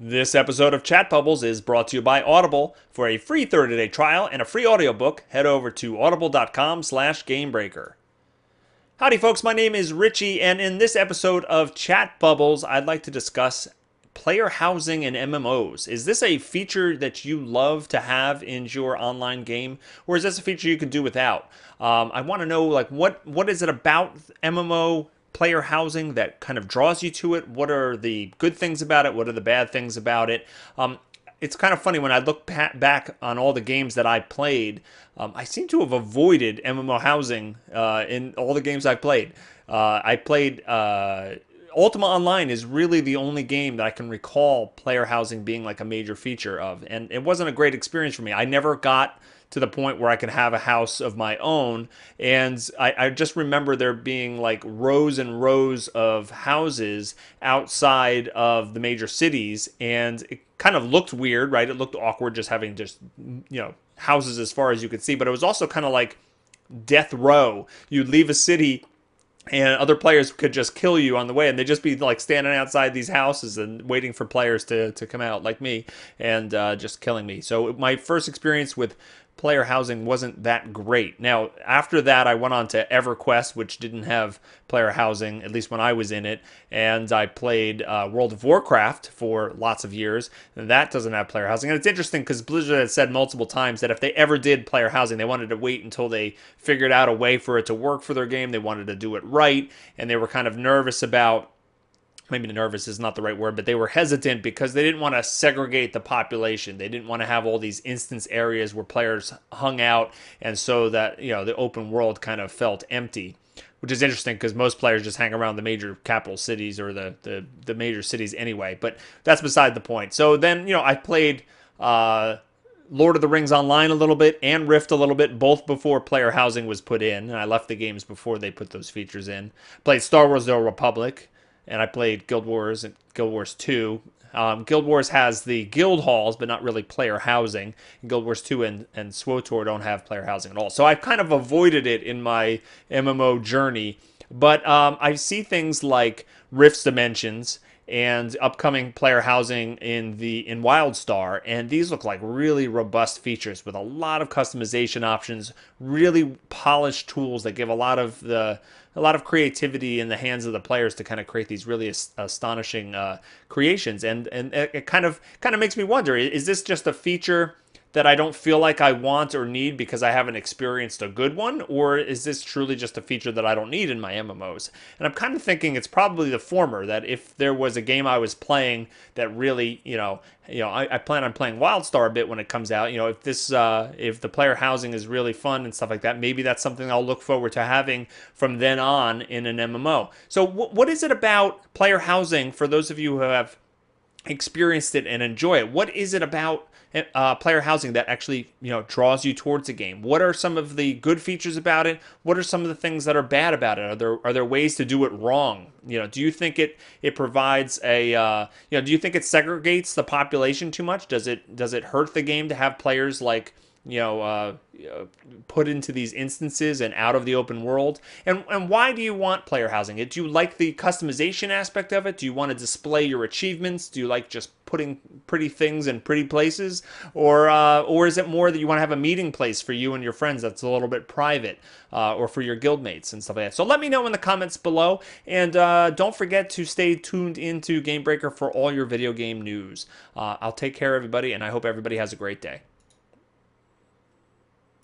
This episode of Chat Bubbles is brought to you by Audible. For a free 30-day trial and a free audiobook, head over to audible.com/gamebreaker. Howdy folks, my name is Richie, and in this episode of Chat Bubbles, I'd like to discuss player housing in MMOs. Is this a feature that you love to have in your online game, or is this a feature you could do without? I want to know, like, what is it about MMO player housing that kind of draws you to it? What are the good things about it? What are the bad things about it? It's kind of funny when I look back on all the games that I played. I seem to have avoided MMO housing in all the games I played. I played Ultima Online is really the only game that I can recall player housing being like a major feature of, and it wasn't a great experience for me. I never got to the point where I could have a house of my own. And I just remember there being like rows and rows of houses outside of the major cities. And it kind of looked weird, right? It looked awkward just having houses as far as you could see. But it was also kind of like death row. You'd leave a city and other players could just kill you on the way, and they'd just be like standing outside these houses and waiting for players to come out like me and just killing me. So my first experience with player housing wasn't that great. Now, after that, I went on to EverQuest, which didn't have player housing, at least when I was in it, and I played World of Warcraft for lots of years, and that doesn't have player housing. And it's interesting because Blizzard had said multiple times that if they ever did player housing, they wanted to wait until they figured out a way for it to work for their game. They wanted to do it right, and they were kind of nervous about, maybe nervous is not the right word, but they were hesitant because they didn't want to segregate the population. They didn't want to have all these instance areas where players hung out, and so that, you know, the open world kind of felt empty, which is interesting because most players just hang around the major capital cities or the major cities anyway, but that's beside the point. So then, I played Lord of the Rings Online a little bit and Rift a little bit, both before player housing was put in, and I left the games before they put those features in. Played Star Wars The Old Republic, and I played Guild Wars and Guild Wars 2. Guild Wars has the guild halls, but not really player housing. Guild Wars 2 and SWTOR don't have player housing at all. So I've kind of avoided it in my MMO journey. But I see things like Rift's Dimensions and upcoming player housing in WildStar, and these look like really robust features with a lot of customization options, really polished tools that give a lot of creativity in the hands of the players to kind of create these really astonishing creations. And it kind of makes me wonder, is this just a feature that I don't feel like I want or need because I haven't experienced a good one, or is this truly just a feature that I don't need in my MMOs? And I'm kind of thinking it's probably the former, that if there was a game I was playing that really, I plan on playing WildStar a bit when it comes out. If the player housing is really fun and stuff like that, maybe that's something I'll look forward to having from then on in an MMO. So what is it about player housing, for those of you who have experienced it and enjoy it? What is it about player housing that actually draws you towards a game? What are some of the good features about it? What are some of the things that are bad about it? Are there ways to do it wrong? Do you think it provides a do you think it segregates the population too much? Does it hurt the game to have players like put into these instances and out of the open world? And why do you want player housing? Do you like the customization aspect of it? Do you want to display your achievements? Do you like just putting pretty things in pretty places? Or is it more that you want to have a meeting place for you and your friends that's a little bit private, or for your guildmates and stuff like that? So let me know in the comments below, and don't forget to stay tuned into Gamebreaker for all your video game news. I'll take care of everybody, and I hope everybody has a great day.